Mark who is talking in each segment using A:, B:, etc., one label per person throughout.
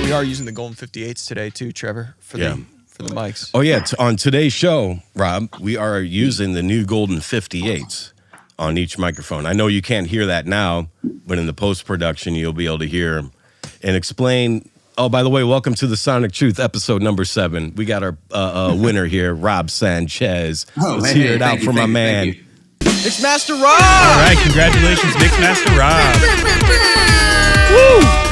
A: Yeah, we are using the Golden 58s today too, Trevor, for the mics.
B: Oh yeah, on today's show, Rob, we are using the new Golden 58s on each microphone. I know you can't hear that now, but in the post-production, you'll be able to hear and explain. Oh, by the way, welcome to the Sonic Truth episode number 7. We got our winner here, Rob Sanchez. Let's hear it out for my man, Mixmaster Rob.
C: All right, congratulations, Mixmaster Rob.
B: Woo!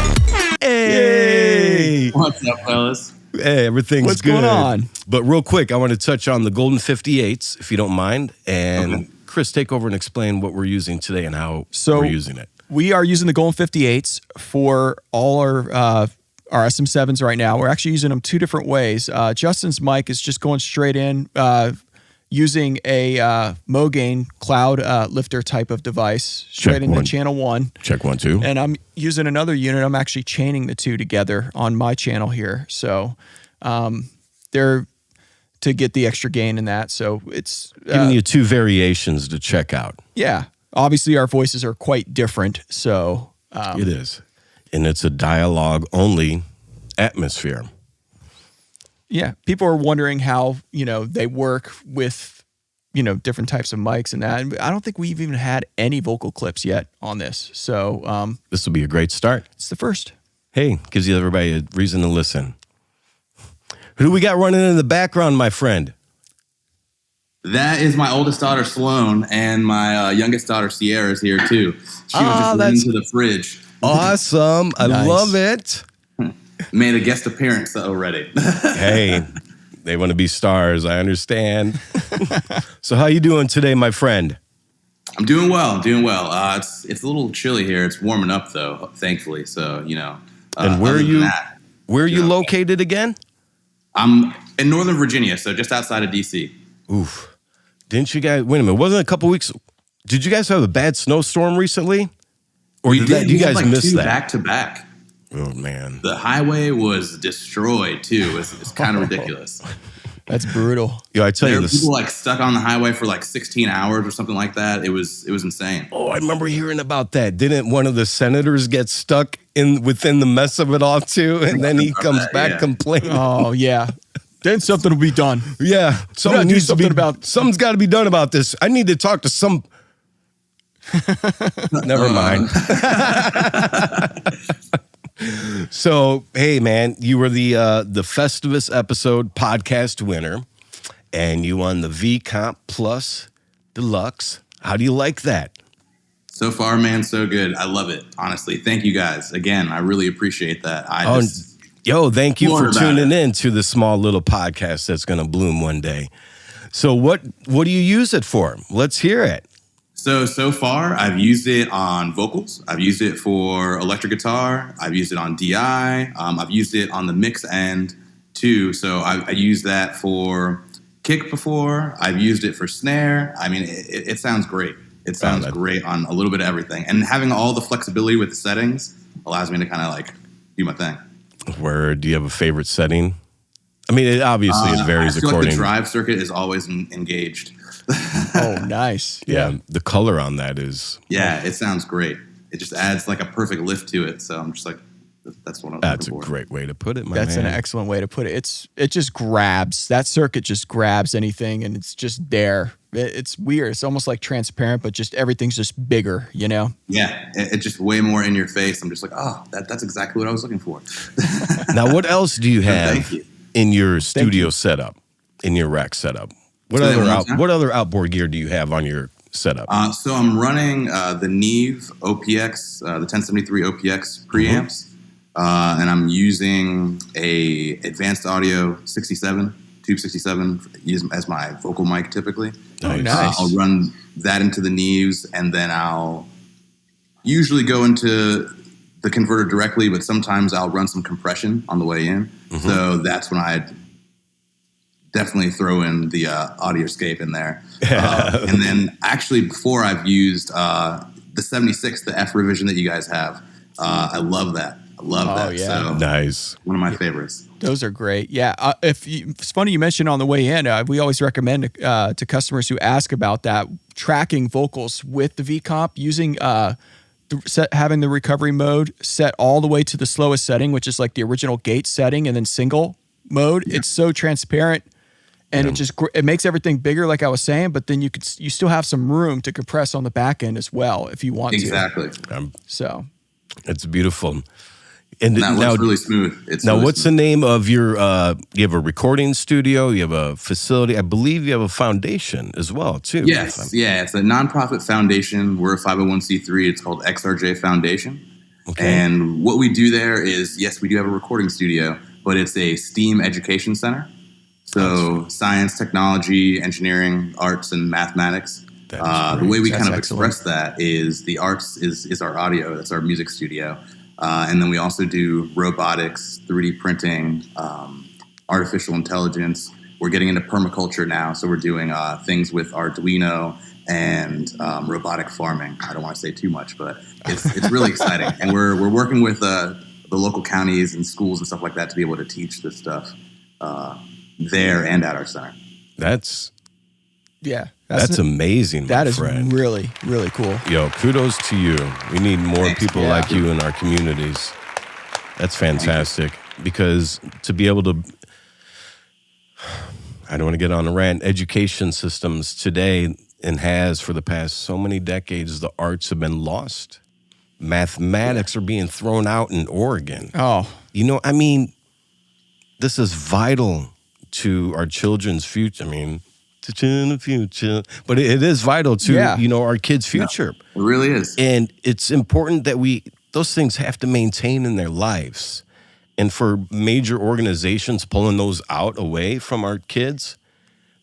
B: Hey.
D: What's up, fellas?
B: Hey, everything's
A: What's
B: good.
A: going on?
B: But real quick, I want to touch on the Golden 58s, if you don't mind. And Chris, take over and explain what we're using today and how we're using it.
A: We are using the Golden 58s for all our SM7s right now. We're actually using them 2 different ways. Justin's mic is just going straight in using a Mogain cloud lifter type of device straight into channel 1.
B: Check 1, 2.
A: And I'm using another unit. I'm actually chaining the 2 together on my channel here. So they're to get the extra gain in that. So it's
B: giving you 2 variations to check out.
A: Yeah. Obviously, our voices are quite different. So
B: it is. And it's a dialogue-only atmosphere.
A: Yeah. People are wondering how, they work with, different types of mics and that. And I don't think we've even had any vocal clips yet on this. So
B: this will be a great start.
A: It's the first.
B: Hey, gives you everybody a reason to listen. Who do we got running in the background, my friend?
D: That is my oldest daughter, Sloan, and my youngest daughter, Sierra, is here, too. She was just running to the fridge.
B: Awesome. I love it.
D: Made a guest appearance already.
B: Hey, they want to be stars. I understand. So how you doing today, my friend?
D: I'm doing well. It's a little chilly here. It's warming up, though, thankfully. So,
B: and where are you located again?
D: I'm in Northern Virginia, so just outside of D.C.
B: Oof. Didn't you guys, wait a minute, wasn't it a couple weeks, did you guys have a bad snowstorm recently? Or
D: you
B: guys
D: had
B: missed
D: 2
B: that?
D: back to back.
B: Oh, man.
D: The highway was destroyed, too. It's kind of ridiculous.
A: That's brutal.
B: Yo, I tell you
D: There
B: this.
D: were people stuck on the highway for 16 hours or something like that. It was insane.
B: Oh, I remember hearing about that. Didn't one of the senators get stuck within the mess of it all, too? And then he comes back complaining.
A: Oh, yeah. Then something will be done.
B: Yeah. Something's got to be done about this. I need to talk to some... Never mind. So, hey, man, you were the Festivus episode podcast winner, and you won the V-Comp Plus Deluxe. How do you like that?
D: So far, man, so good. I love it, honestly. Thank you guys. Again, I really appreciate that.
B: Thank you for tuning in to the small little podcast that's going to bloom one day. So what do you use it for? Let's hear it.
D: So far, I've used it on vocals. I've used it for electric guitar. I've used it on DI. I've used it on the mix end, too. So I used that for kick before. I've used it for snare. I mean, it sounds great. It sounds great on a little bit of everything. And having all the flexibility with the settings allows me to kind of do my thing.
B: Do you have a favorite setting? I mean, it varies
D: I feel
B: according.
D: Like the drive circuit is always engaged.
A: Oh, nice.
B: Yeah, the color on that is.
D: Yeah, it sounds great. It just adds a perfect lift to it. So I'm just that's what I'm
B: That's a
D: looking for.
B: great way to put it, my
A: That's
B: man.
A: an excellent way to put it. It just grabs. That circuit just grabs anything, and it's just there. It's weird. It's almost like transparent, but just everything's just bigger,
D: Yeah, it's just way more in your face. I'm just that's exactly what I was looking for.
B: Now, what else do you have
D: Thank you.
B: in your studio setup, in your rack setup? What other outboard gear do you have on your setup?
D: So I'm running the Neve OPX, the 1073 OPX preamps, and I'm using a Advanced Audio 67, Tube 67 as my vocal mic typically.
B: Nice.
D: I'll run that into the Neves, and then I'll usually go into the converter directly, but sometimes I'll run some compression on the way in. So that's when I definitely throw in the Audioscape in there. And then actually before I've used the 76, the F revision that you guys have. I love that. I love that.
A: Yeah.
D: So
B: Nice.
D: One of my favorites.
A: Those are great. Yeah. It's funny you mentioned on the way in, we always recommend to customers who ask about that, tracking vocals with the V-Comp using having the recovery mode set all the way to the slowest setting, which is like the original gate setting, and then single mode. Yeah. It's so transparent, and it makes everything bigger, like I was saying. But then you still have some room to compress on the back end as well if you want to.
D: Exactly.
A: So
B: it's beautiful. And
D: that looks really smooth.
B: What's the name of your, you have a recording studio, you have a facility, I believe you have a foundation as well, too.
D: Yes, it's a nonprofit foundation. We're a 501c3. It's called XRJ Foundation. Okay. And what we do there is, yes, we do have a recording studio, but it's a STEAM education center. So science, technology, engineering, arts, and mathematics. The way we kind of express that is the arts is our audio. That's our music studio. And then we also do robotics, 3D printing, artificial intelligence. We're getting into permaculture now, so we're doing things with Arduino and robotic farming. I don't want to say too much, but it's really exciting. And we're working with the local counties and schools and stuff like that to be able to teach this stuff there and at our center.
B: That's
A: That's
B: amazing.
A: That is
B: friend.
A: Really, really cool.
B: Yo, kudos to you. We need more people like you in our communities. That's fantastic. Because to be able to, I don't want to get on a rant, education systems today and has for the past so many decades, the arts have been lost. Mathematics are being thrown out in Oregon.
A: Oh.
B: You know, I mean, this is vital to our children's future. I mean, in the future, but it is vital to our kids' future.
D: Yeah, it really is,
B: and it's important that those things have to maintain in their lives. And for major organizations pulling those out away from our kids,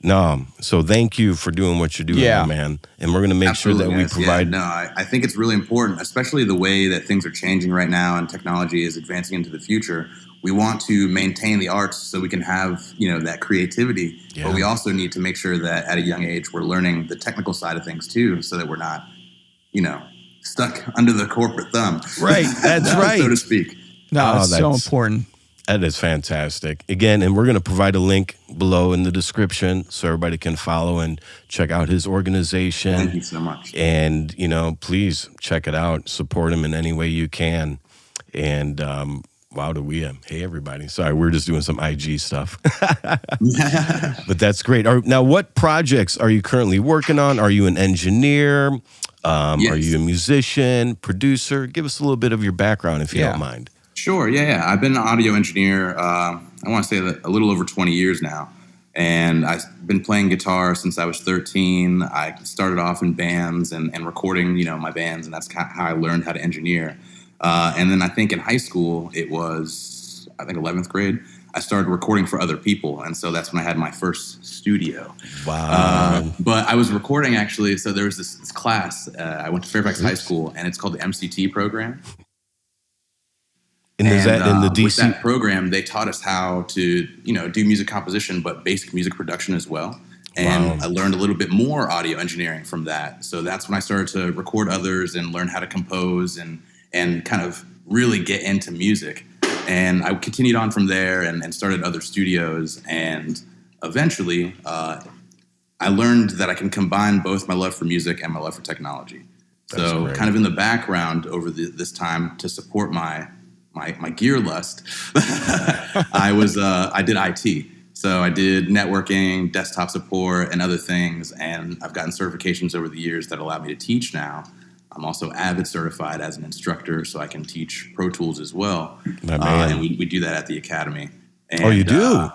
B: no. So thank you for doing what you're doing, man. And we're going to make sure that we provide.
D: Yeah, I think it's really important, especially the way that things are changing right now and technology is advancing into the future. We want to maintain the arts so we can have, that creativity, but we also need to make sure that at a young age we're learning the technical side of things too, so that we're not, stuck under the corporate thumb.
B: Right, that's right,
D: so to speak.
A: No, it's so important.
B: That is fantastic. Again, and we're going to provide a link below in the description so everybody can follow and check out his organization.
D: Thank you so much.
B: And, please check it out. Support him in any way you can. And, wow, hey, everybody. Sorry, we're just doing some IG stuff. But that's great. Now, what projects are you currently working on? Are you an engineer?
D: Yes.
B: Are you a musician, producer? Give us a little bit of your background, if you don't mind.
D: Sure, yeah. I've been an audio engineer, I want to say that a little over 20 years now. And I've been playing guitar since I was 13. I started off in bands and recording, my bands, and that's how I learned how to engineer. And then I think in high school, it was, 11th grade, I started recording for other people. And so that's when I had my first studio.
B: Wow.
D: But I was recording, actually. So there was this class. I went to Fairfax High School, and it's called the MCT program.
B: And is that in the DC?
D: With that program, they taught us how to, do music composition, but basic music production as well. And I learned a little bit more audio engineering from that. So that's when I started to record others and learn how to compose and kind of really get into music. And I continued on from there and started other studios. And eventually, I learned that I can combine both my love for music and my love for technology. That's great. Kind of in the background over this time to support my gear lust, I did IT. So I did networking, desktop support, and other things. And I've gotten certifications over the years that allow me to teach now. I'm also Avid certified as an instructor, so I can teach Pro Tools as well. And we do that at the Academy. And,
B: you do?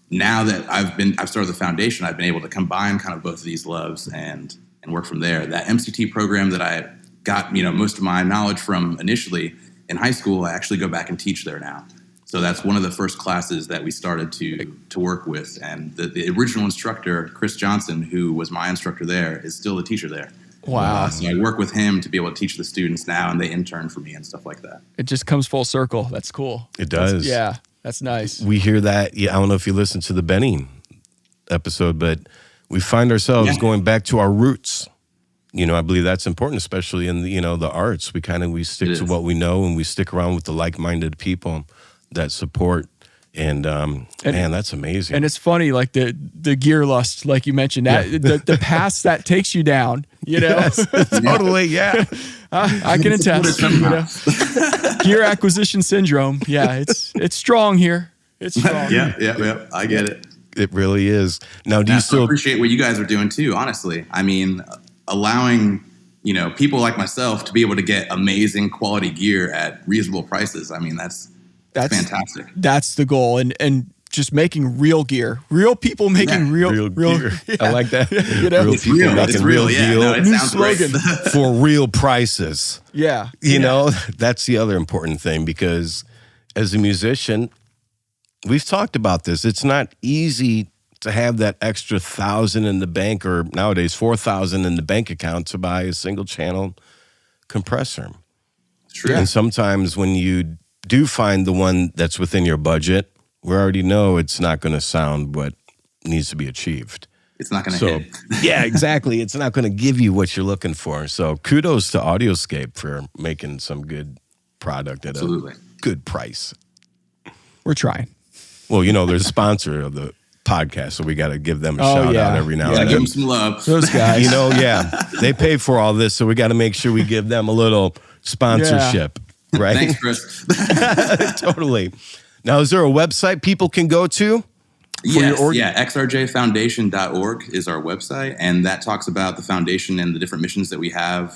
D: Now that I've started the foundation, I've been able to combine kind of both of these loves and work from there. That MCT program that I got, most of my knowledge from initially in high school, I actually go back and teach there now. So that's one of the first classes that we started to work with. And the original instructor, Chris Johnson, who was my instructor there, is still a teacher there.
A: Wow.
D: So I work with him to be able to teach the students now, and they intern for me and stuff like that.
A: It just comes full circle. That's cool.
B: It does.
A: That's nice.
B: We hear that. Yeah, I don't know if you listened to the Benny episode, but we find ourselves going back to our roots. I believe that's important, especially in the arts. We stick to what we know, and we stick around with the like-minded people that support. And man, that's amazing.
A: And it's funny, like the gear lust, like you mentioned, that the paths that takes you down,
B: Yes, totally, yeah.
A: I can attest. Gear acquisition syndrome. Yeah, it's strong here. It's strong.
D: Yeah. I get it.
B: It really is. Now, do you still
D: appreciate what you guys are doing too? Honestly, I mean, allowing people like myself to be able to get amazing quality gear at reasonable prices. I mean, that's fantastic.
A: That's the goal, and just making real gear, real people making real
B: gear.
A: Yeah.
B: I like that.
A: Real
D: it's people real.
B: making
D: It's
B: real
D: yeah,
B: deal.
D: no, it
A: New
D: sounds
A: slogan.
D: great.
B: For real prices.
A: Yeah.
B: You know, that's the other important thing, because as a musician, we've talked about this. It's not easy to have that extra $1,000 in the bank, or nowadays $4,000 in the bank account to buy a single channel compressor.
D: True.
B: And sometimes when you do find the one that's within your budget, we already know it's not going to sound what needs to be achieved.
D: It's not going to hit.
B: Yeah, exactly. It's not going to give you what you're looking for. So kudos to Audioscape for making some good product at a good price.
A: We're trying.
B: Well, they're a sponsor of the podcast, so we got to give them a shout out every now and then.
D: Give them some love.
A: Those guys.
B: They pay for all this, so we got to make sure we give them a little sponsorship, right?
D: Thanks, Chris.
B: Totally. Now, is there a website people can go to?
D: Yes, XRJFoundation.org is our website, and that talks about the foundation and the different missions that we have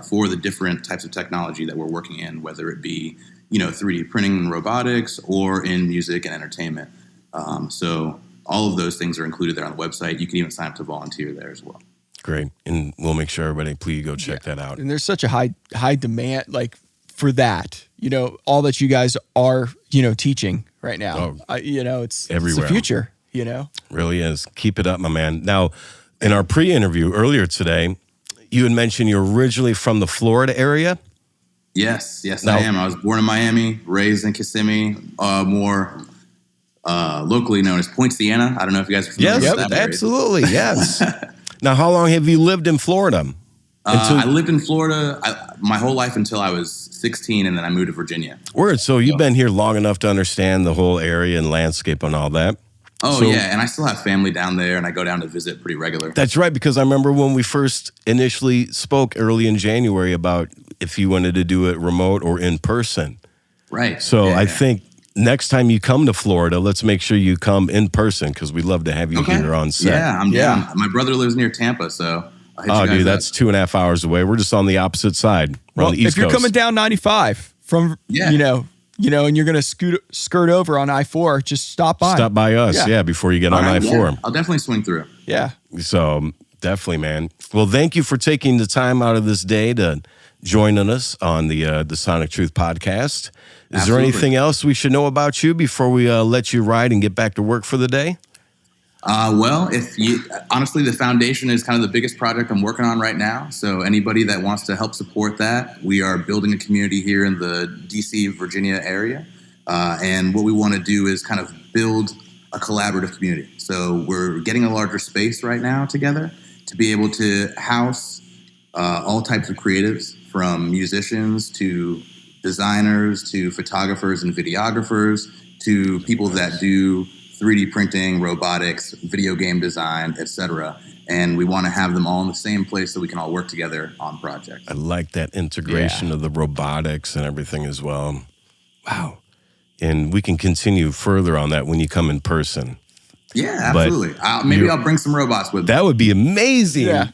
D: for the different types of technology that we're working in, whether it be 3D printing and robotics or in music and entertainment. So all of those things are included there on the website. You can even sign up to volunteer there as well.
B: Great, and we'll make sure everybody, please go check that out.
A: And there's such a high demand, like, for that. All that you guys are teaching right now. It's
B: everywhere.
A: It's the future.
B: Really is. Keep it up, my man. Now, in our pre-interview earlier today, you had mentioned you're originally from the Florida area.
D: Yes, I am. I was born in Miami, raised in Kissimmee, more locally known as Point Siena. I don't know if you guys are familiar with that.
B: Yes, absolutely, yes. Now, how long have you lived in Florida?
D: I lived in Florida my whole life until I was 16, and then I moved to Virginia.
B: Word. So you've been here long enough to understand the whole area and landscape and all that.
D: Oh, yeah, and I still have family down there, and I go down to visit pretty regular.
B: That's right, because I remember when we first initially spoke early in January about if you wanted to do it remote or in person.
D: Right.
B: So I think next time you come to Florida, let's make sure you come in person, because we'd love to have you here on set.
D: Yeah, I'm down. My brother lives near Tampa, so I'll hit you guys up.
B: That's 2.5 hours away. We're just on the opposite side. We're on the East
A: if you're
B: Coast.
A: coming down 95 from, and you're going to skirt over on I-4, just stop by.
B: Stop by us, before you get on I-4.
D: Yeah. I'll definitely swing through.
A: Yeah.
B: So definitely, man. Well, thank you for taking the time out of this day to joining us on the Sonic Truth podcast. Is there anything else we should know about you before we let you ride and get back to work for the day?
D: Well, honestly, the foundation is kind of the biggest project I'm working on right now. So anybody that wants to help support that, we are building a community here in the DC, Virginia area. And what we want to do is kind of build a collaborative community. So we're getting a larger space right now together to be able to house all types of creatives, from musicians to designers to photographers and videographers to people that do 3D printing, robotics, video game design, etc. And we want to have them all in the same place so we can all work together on projects.
B: I like that integration of the robotics and everything as well. Wow. And we can continue further on that when you come in person.
D: Yeah, absolutely. Maybe I'll bring some robots with me.
B: That would be amazing.
A: Yeah.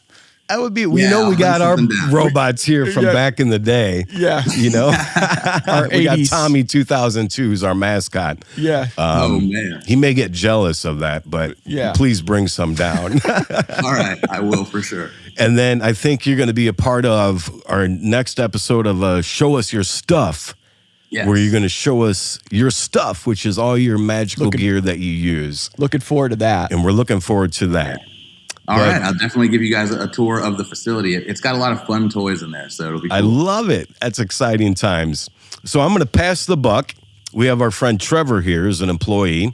B: That would be, we got our robots here from back in the day.
A: Yeah.
B: We got
A: 80s.
B: Tommy 2002 who's our mascot.
A: Yeah.
D: Oh, man.
B: He may get jealous of that, but please bring some down.
D: All right. I will for sure.
B: And then I think you're going to be a part of our next episode of Show Us Your Stuff.
D: Yes.
B: Where you're going to show us your stuff, which is all your magical gear that you use.
A: Looking forward to that.
B: And we're looking forward to that.
D: All right. I'll definitely give you guys a tour of the facility. It's got a lot of fun toys in there, so it'll be cool.
B: I love it. That's exciting times. So I'm going to pass the buck. We have our friend Trevor here as an employee,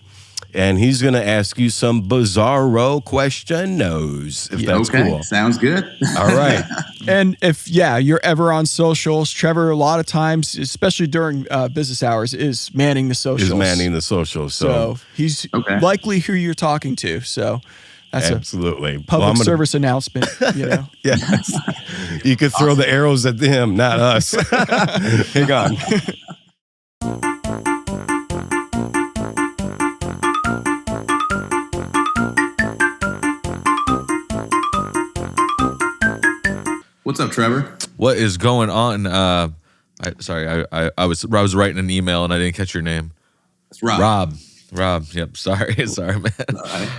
B: and he's going to ask you some Bizarro questions, if that's cool.
D: Sounds good.
B: All right.
A: And if, you're ever on socials, Trevor, a lot of times, especially during business hours, is manning the socials.
B: So
A: he's likely who you're talking to. So That's
B: Absolutely.
A: a public service announcement,
B: Yes. You could throw the arrows at them, not us. Hang on.
D: What's up, Trevor?
E: What is going on? I was writing an email and I didn't catch your name.
D: It's Rob.
E: Rob. Yep. Sorry, man.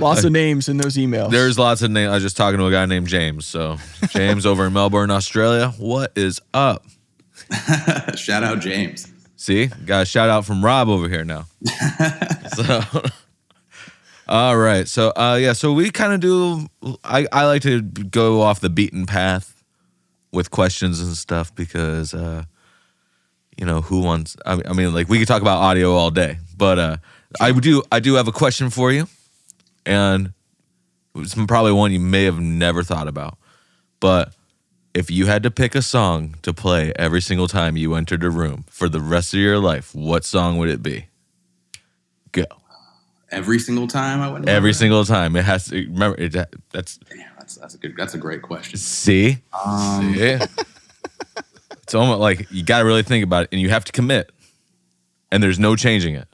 A: Lots of names in those emails.
E: There's lots of names. I was just talking to a guy named James. So James over in Melbourne, Australia. What is up?
D: Shout out James.
E: See, got a shout out from Rob over here now. So, all right. So, so we kind of do. I like to go off the beaten path with questions and stuff because, who wants? I mean, like we could talk about audio all day, but I do have a question for you, and it's probably one you may have never thought about. But if you had to pick a song to play every single time you entered a room for the rest of your life, what song would it be? Go.
D: Every single time I went.
E: Every single time it has to. Remember, that's.
D: Damn, that's a great question.
E: See, see? It's almost like you got to really think about it, and you have to commit, and there's no changing it.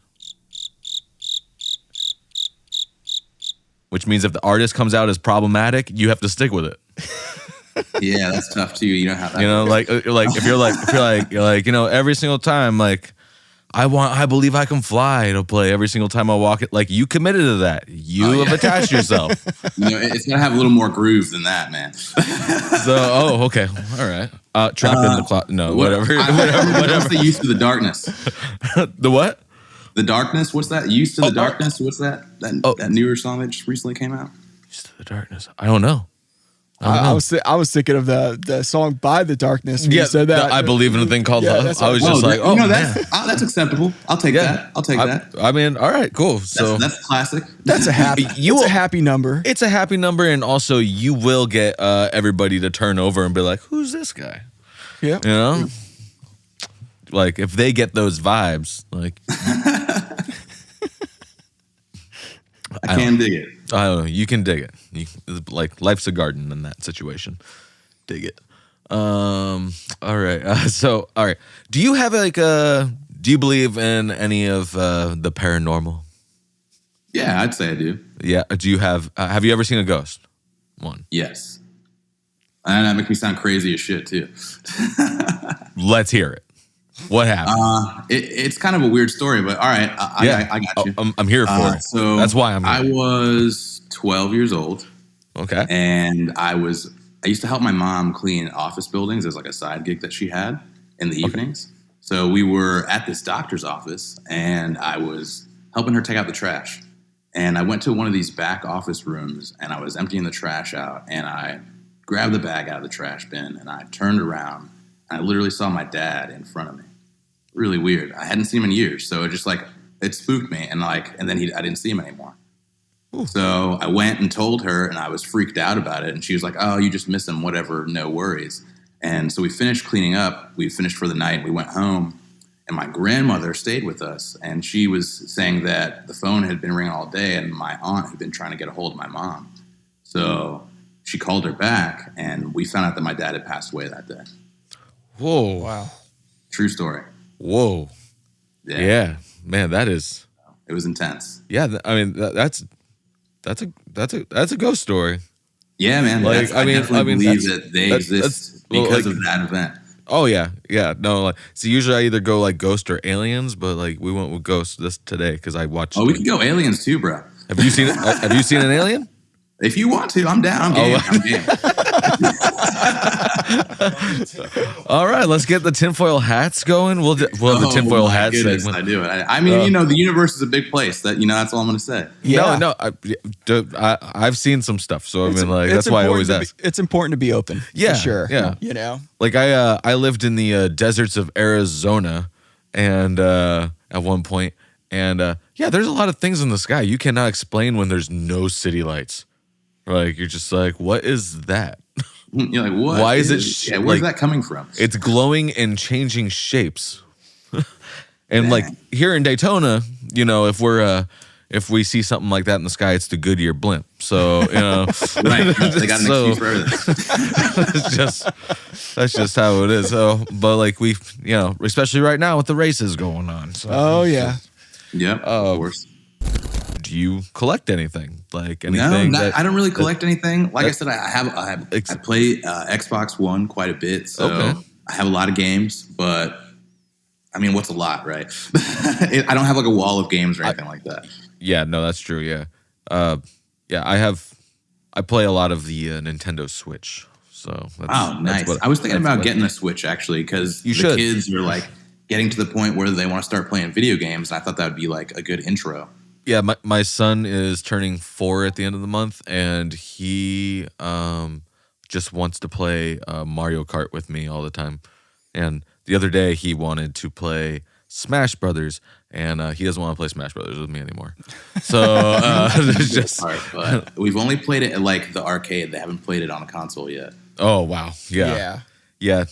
E: Which means if the artist comes out as problematic, you have to stick with it.
D: Yeah, that's tough too. You know how that
E: if you're like every single time, like I believe I can fly to play every single time I walk it. Like you committed to that. You have attached yourself.
D: It's gonna have a little more groove than that, man.
E: So, okay, all right. Trapped in the closet. No, whatever.
D: What's the Used to the Darkness?
E: The what?
D: The Darkness. What's that? Used to the Darkness. What's that? That newer song that just recently came out.
E: Used to the Darkness. I don't know.
A: I was thinking of the song by The Darkness. When you said that.
E: I believe in a thing called love. I was
D: that's acceptable. I'll take that. I'll take that.
E: I mean, all right, cool. So
D: that's classic.
A: That's a happy. It's a happy number.
E: It's a happy number, and also you will get everybody to turn over and be like, "Who's this guy?"
A: Yeah,
E: you know, like if they get those vibes, like
D: I can dig it.
E: I don't know. You can dig it. Like life's a garden in that situation. Dig it. All right. So, all right. Do you have do you believe in any of the paranormal?
D: Yeah, I'd say I do.
E: Yeah. Do you have you ever seen a ghost? One.
D: Yes. And that makes me sound crazy as shit too.
E: Let's hear it. What happened?
D: It's kind of a weird story, but all right, I got you.
E: I'm here for it.
D: So
E: that's why I'm here.
D: I was 12 years old.
E: Okay.
D: And I used to help my mom clean office buildings as like a side gig that she had in the evenings. So we were at this doctor's office, and I was helping her take out the trash. And I went to one of these back office rooms, and I was emptying the trash out, and I grabbed the bag out of the trash bin, and I turned around. I literally saw my dad in front of me. Really weird. I hadn't seen him in years, so it spooked me, and then I didn't see him anymore. Ooh. So I went and told her, and I was freaked out about it. And she was like, "Oh, you just missed him. Whatever, no worries." And so we finished cleaning up. We finished for the night. We went home, and my grandmother stayed with us, and she was saying that the phone had been ringing all day, and my aunt had been trying to get a hold of my mom. So she called her back, and we found out that my dad had passed away that day.
E: Whoa! Wow!
D: True story.
E: Whoa! Yeah, man, that is.
D: It was intense.
E: Yeah, I mean that's a ghost story.
D: Yeah, man.
E: Like
D: I definitely believe that they exist because of that event.
E: Oh yeah. No, so usually I either go like ghost or aliens, but like we went with ghost today because I watched.
D: Oh, we can go aliens too, bro.
E: Have you seen it? Have you seen an alien?
D: If you want to, I'm down. I'm game.
E: All right, let's get the tinfoil hats going. We'll have the tinfoil hat segment.
D: I do it. I mean, the universe is a big place. That's all I'm going to say.
A: Yeah.
E: No, I've seen some stuff. So I mean, like that's why I always ask.
A: It's important to be open.
E: Yeah,
A: for sure.
E: Yeah, like I lived in the deserts of Arizona, and at one point, and there's a lot of things in the sky you cannot explain when there's no city lights. Like you're just like, what is that?
D: You're like, what?
E: Why is it?
D: Where's that coming from?
E: It's glowing and changing shapes. And like here in Daytona, if we're if we see something like that in the sky, it's the Goodyear blimp. So, you know,
D: Right. They got an excuse for everything.
E: that's just how it is. So, but like we, you know, especially right now with the races going on. So,
A: Oh yeah.
D: Yep, of course.
E: do you collect anything? Like anything?
D: No, I don't really collect anything. Like I
E: that-
D: said, I play Xbox One quite a bit, so
E: Okay.
D: I have a lot of games. But I mean, what's a lot, right? I don't have like a wall of games or anything like that.
E: Yeah, no, that's true. Yeah, I play a lot of the Nintendo Switch. So that's
D: Nice. I was thinking about getting a Switch actually because the
E: should.
D: kids are like getting to the point where they want to start playing video games, and I thought that would be like a good intro.
E: Yeah, my son is turning 4 at the end of the month, and he just wants to play Mario Kart with me all the time. And the other day, he wanted to play Smash Brothers, and he doesn't want to play Smash Brothers with me anymore. So there's just
D: But we've only played it at like the arcade. They haven't played it on a console yet.
E: oh wow, yeah.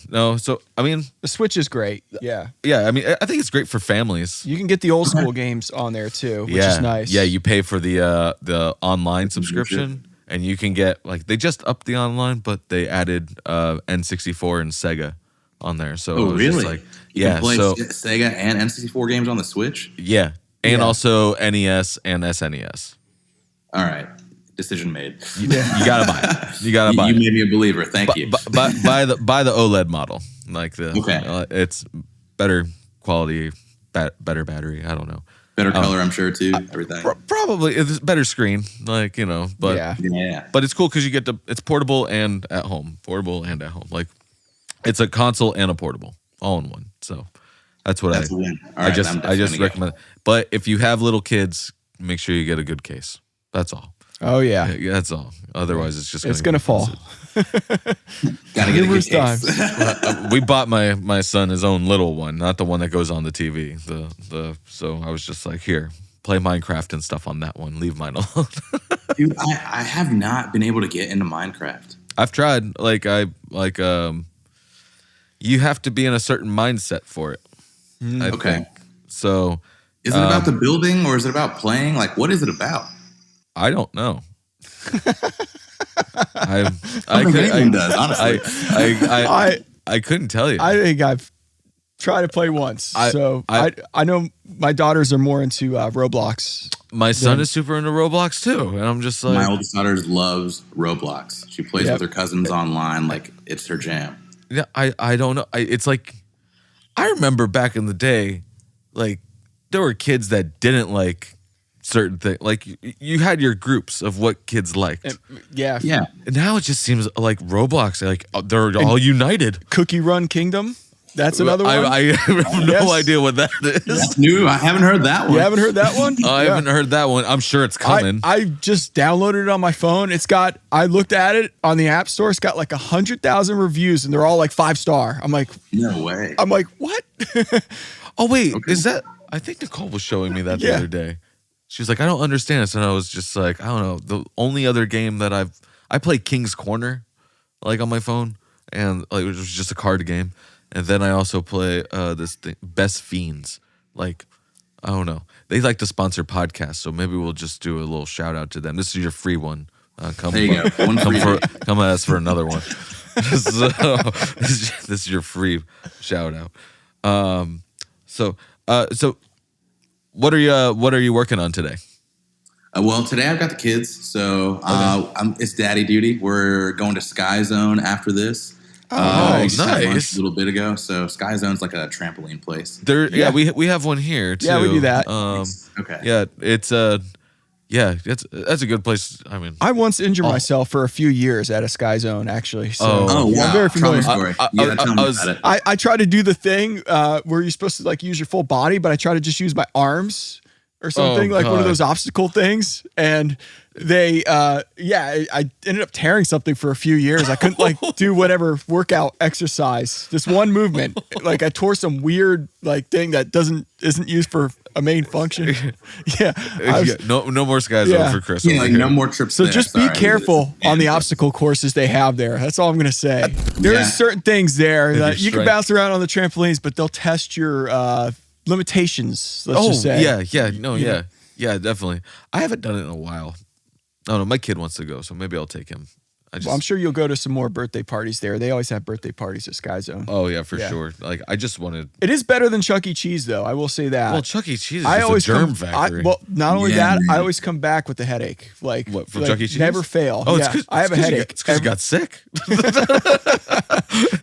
E: No, so I mean,
A: The Switch is great. Yeah.
E: I mean, I think it's great for families.
A: You can get the old school games on there too, which is nice.
E: Yeah, you pay for the online subscription, and you can get like they just upped the online, but they added N64 and Sega on there. So it was just
D: really?
E: like,
D: You
E: yeah,
D: can play
E: so
D: Sega and N64 games on the Switch?
E: yeah, and
A: Yeah.
E: also NES and SNES.
D: All right. Decision made.
E: You gotta buy it. You gotta buy
D: You
E: it.
D: made me a believer. Thank you.
E: Buy the OLED model. Like
D: Okay.
E: It's better quality, better battery. I don't know.
D: Better color, I'm sure, too. Everything.
E: Probably it's better screen. Like but
A: Yeah.
D: Yeah.
E: But it's cool because you get to. It's portable and at home. Portable and at home. Like it's a console and a portable all in one. So that's what
D: That's a win. All
E: I
D: right,
E: just
D: I'm definitely gonna
E: recommend. But if you have little kids, make sure you get a good case. That's all.
A: Oh yeah.
E: Yeah, that's all. Otherwise, it's just
A: It's gonna fall.
D: Gotta get a good
A: Numerous
D: case.
A: times.
E: We bought my son his own little one, not the one that goes on the TV. So I was just like, here, play Minecraft and stuff on that one. Leave mine alone.
D: Dude, I have not been able to get into Minecraft.
E: I've tried. You have to be in a certain mindset for it. I
D: Okay.
E: think. So
D: Is it about the building or is it about playing? Like, what is it about?
E: I don't know.
D: I don't think anyone does, honestly.
E: I couldn't tell you.
A: I think I've tried to play once. I know my daughters are more into Roblox.
E: My son is super into Roblox too, and I'm just like,
D: My oldest daughter loves Roblox. She plays with her cousins online like it's her jam.
E: yeah, I don't know. It's like I remember back in the day, like there were kids that didn't like certain things. Like you had your groups of what kids liked.
A: Yeah.
D: Yeah.
E: And now it just seems like Roblox, like they're all united.
A: Cookie Run Kingdom. That's another one.
E: I have no idea what that is.
D: That's new. I haven't heard that one.
A: You haven't heard that one?
E: I haven't heard that one. I'm sure it's coming.
A: I just downloaded it on my phone. I looked at it on the App Store. It's got like 100,000 reviews, and they're all like 5-star. I'm like, what?
E: Oh wait, is that? I think Nicole was showing me that the other day. She was like, I don't understand this, and I was just like, I don't know. The only other game that I play King's Corner, like on my phone, and like it was just a card game. And then I also play this thing, Best Fiends. Like, I don't know. They like to sponsor podcasts, so maybe we'll just do a little shout out to them. This is your free one. Come
D: There you go. One free.
E: come ask for another one. So, this is your free shout out. So what are you working on today?
D: Well, today I've got the kids, so it's daddy duty. We're going to Skyzone after this.
E: Nice.
D: A little bit ago. So Skyzone's like a trampoline place.
E: We have one here too.
A: Yeah, we do that.
D: Okay.
E: Yeah, it's that's a good place. I mean,
A: I once injured myself for a few years at a Skyzone, actually. So
D: Oh, wow.
A: I'm very familiar.
D: Trauma story. Tell me about it.
A: I try to do the thing where you're supposed to like use your full body, but I try to just use my arms or something, like one of
E: God.
A: those obstacle things. And they, I ended up tearing something for a few years. I couldn't like do whatever workout exercise. This one movement, like I tore some weird like thing that isn't used for a main function.
E: no more Skyzone
A: Yeah.
E: for Chris.
D: Yeah,
E: over
D: like
E: here.
D: no more trips.
A: So
D: there.
A: just
D: Sorry.
A: be careful on the obstacle courses they have there. That's all I'm going to say. There's certain things there that you can
E: strength.
A: bounce around on the trampolines, but they'll test your limitations, let's just say.
E: yeah. Yeah, definitely. I haven't done it in a while. Oh no, my kid wants to go, so maybe I'll take him.
A: Well, I'm sure you'll go to some more birthday parties there. They always have birthday parties at Skyzone.
E: Oh yeah, for sure. Like I just wanted.
A: It is better than Chuck E. Cheese, though. I will say that.
E: Well, Chuck E. Cheese is just a germ factory.
A: Well, not only that, I always come back with a headache. Like
E: what from
A: like,
E: Chuck E. Cheese?
A: Never fail.
E: Oh,
A: yeah, I have a headache.
E: It's because you got sick.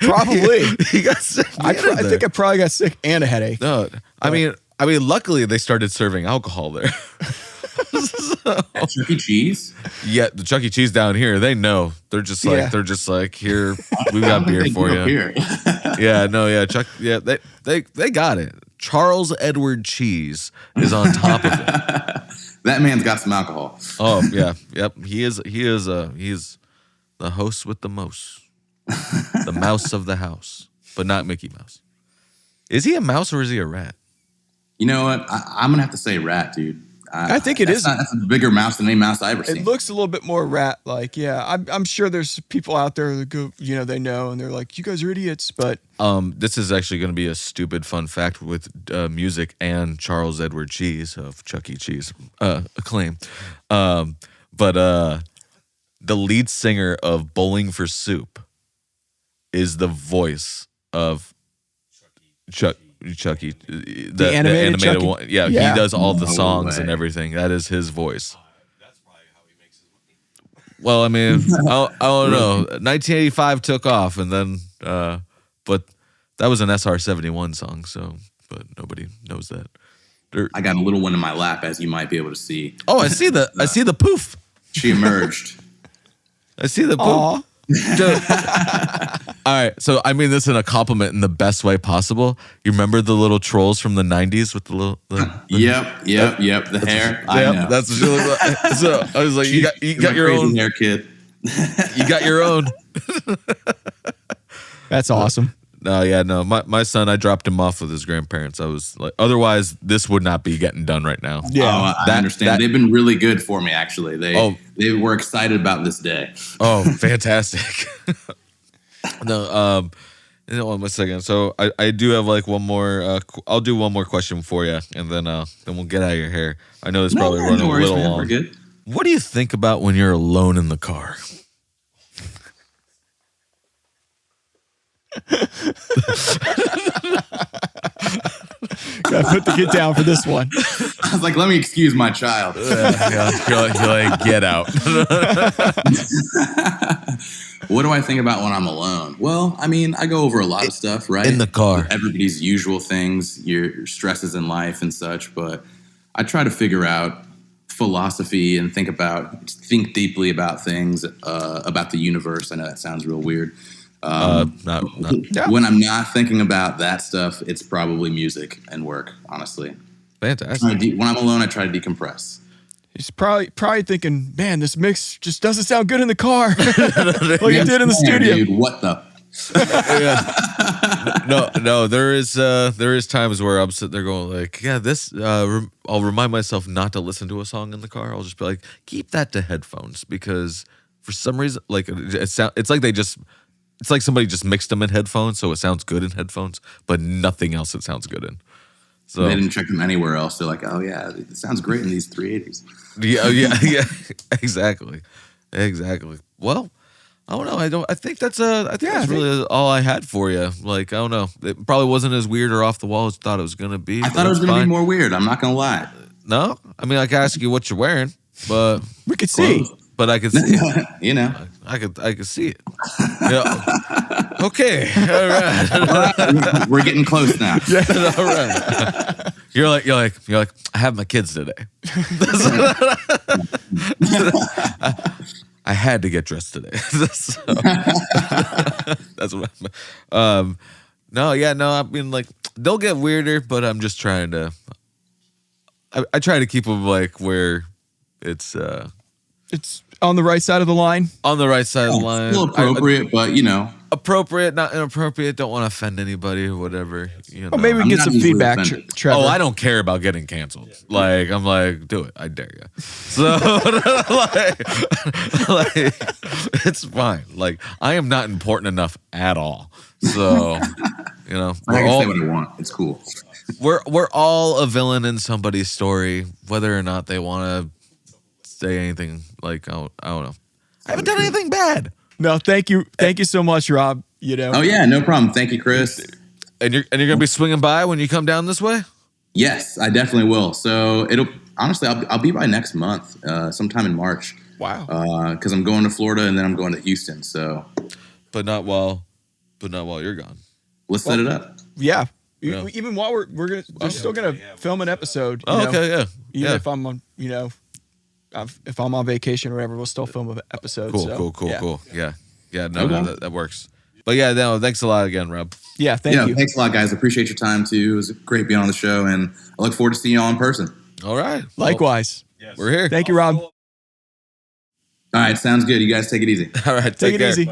A: Probably.
E: You got sick.
A: I think I probably got sick and a headache.
E: No, I mean, luckily they started serving alcohol there.
D: Chuck E. Cheese?
E: Yeah, the Chuck E. Cheese down here, they know. They're just like, here, we've got beer for you.
D: Here.
E: Chuck, they got it. Charles Edward Cheese is on top of it.
D: That man's got some alcohol.
E: Oh yeah, yep. He is the host with the most, the mouse of the house, but not Mickey Mouse. Is he a mouse or is he a rat?
D: You know what? I'm gonna have to say rat, dude.
A: I think it is.
D: That's a bigger mouse than any mouse I've ever seen.
A: It looks a little bit more rat-like. Yeah, I'm sure there's people out there that go, they know, and they're like, "You guys are idiots." But
E: this is actually going to be a stupid fun fact with music and Charles Edward Cheese of Chuck E. Cheese acclaim. But the lead singer of Bowling for Soup is the voice of Chucky, the animated one. Yeah, he does all the songs and everything. That is his voice. That's probably how he makes his money. Well, I mean, I don't know. 1985 took off, and then, but that was an SR-71 song. So, but nobody knows that.
D: I got a little one in my lap, as you might be able to see.
E: Oh, I see the poof.
D: She emerged.
E: I see the poof.
A: Aww.
E: All right, so I mean this in a compliment in the best way possible. You remember the little trolls from the 90s with the little...
D: Yep. The hair. I know.
E: That's what she looked like. So I was like, you got your own
D: hair, kid.
E: You got your own.
A: That's awesome.
E: No. My son, I dropped him off with his grandparents. I was like, otherwise, this would not be getting done right now.
A: Yeah,
D: I understand. They've been really good for me, actually. They were excited about this day.
E: Oh, fantastic. No, one second. So I do have like one more. I'll do one more question for you, and then we'll get out of your hair. I know this probably running a little long.
D: We're good.
E: What do you think about when you're alone in the car?
A: Gotta put the kid down for this one.
D: I was like, let me excuse my child.
E: You're like, get out.
D: What do I think about when I'm alone? Well, I mean, I go over a lot of stuff, right?
E: In the car.
D: Everybody's usual things, your stresses in life and such, but I try to figure out philosophy and think deeply about things, about the universe. I know that sounds real weird. When I'm not thinking about that stuff, it's probably music and work, honestly.
E: Fantastic.
D: When I'm alone, I try to decompress.
A: He's probably thinking, man, this mix just doesn't sound good in the car. Like it did in the studio.
D: Dude, what the?
E: No, there is times where I'm sitting there going like, yeah, this I'll remind myself not to listen to a song in the car. I'll just be like, keep that to headphones, because for some reason, like it's like somebody just mixed them in headphones, so it sounds good in headphones, but nothing else it sounds good in. So
D: they didn't check them anywhere else. They're like, oh yeah, it sounds great in these 380s.
E: Yeah, exactly. Well, I don't know. I think that's really all I had for you. Like, I don't know. It probably wasn't as weird or off the wall as I thought it was gonna be.
D: I thought it was gonna be more weird. I'm not gonna lie.
E: No, I mean, I can ask you what you're wearing, but
A: we could see.
E: But I could see it.
D: You know,
E: I could see it. Yeah. Okay, all right.
D: We're getting close now.
E: Yeah, all right. You're like, I have my kids today. I had to get dressed today. So, that's what. No. I mean, like, they'll get weirder, but I'm just trying to. I try to keep them like where it's
A: on the right side of the line.
E: On the right side of the line.
D: Still appropriate, but you know.
E: Appropriate, not inappropriate. Don't want to offend anybody or whatever. You know.
A: Well, maybe we get some feedback, Trevor.
E: Oh, I don't care about getting canceled. Like, I'm like, do it. I dare you. So, like, it's fine. Like, I am not important enough at all. So, You know,
D: I can say what I want. It's cool.
E: we're all a villain in somebody's story, whether or not they want to say anything. Like, I don't know. I haven't done anything bad.
A: No, thank you so much, Rob. You know.
D: Oh yeah, no problem. Thank you, Chris.
E: And you're gonna be swinging by when you come down this way.
D: Yes, I definitely will. So I'll be by next month, sometime in March.
A: Wow.
D: Because I'm going to Florida and then I'm going to Houston. So,
E: But not while you're gone.
D: let's set it up.
A: Yeah.
E: Yeah.
A: Even while we're still gonna film an episode. You
E: Oh,
A: know?
E: okay, yeah.
A: Even if I'm on, if I'm on vacation or whatever, we'll still film an episode.
E: Cool. Yeah. No,
D: Okay.
E: that works. But yeah, no, thanks a lot again, Rob.
A: Yeah, thank you.
D: Thanks a lot, guys. Appreciate your time too. It was great being on the show, and I look forward to seeing you all in person.
E: All right.
A: Likewise.
E: Well, we're here.
A: Thank you, Rob.
D: All right, sounds good. You guys take it easy.
E: All right.
A: Take it
E: care.
A: easy.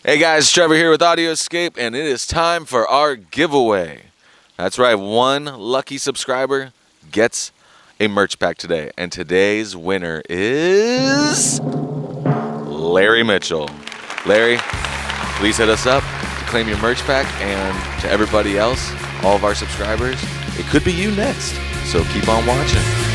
E: Hey guys, Trevor here with Audioscape, and it is time for our giveaway. That's right, one lucky subscriber gets a merch pack today, and today's winner is Larry Mitchell. Larry, please hit us up to claim your merch pack, and to everybody else, all of our subscribers, it could be you next, so keep on watching.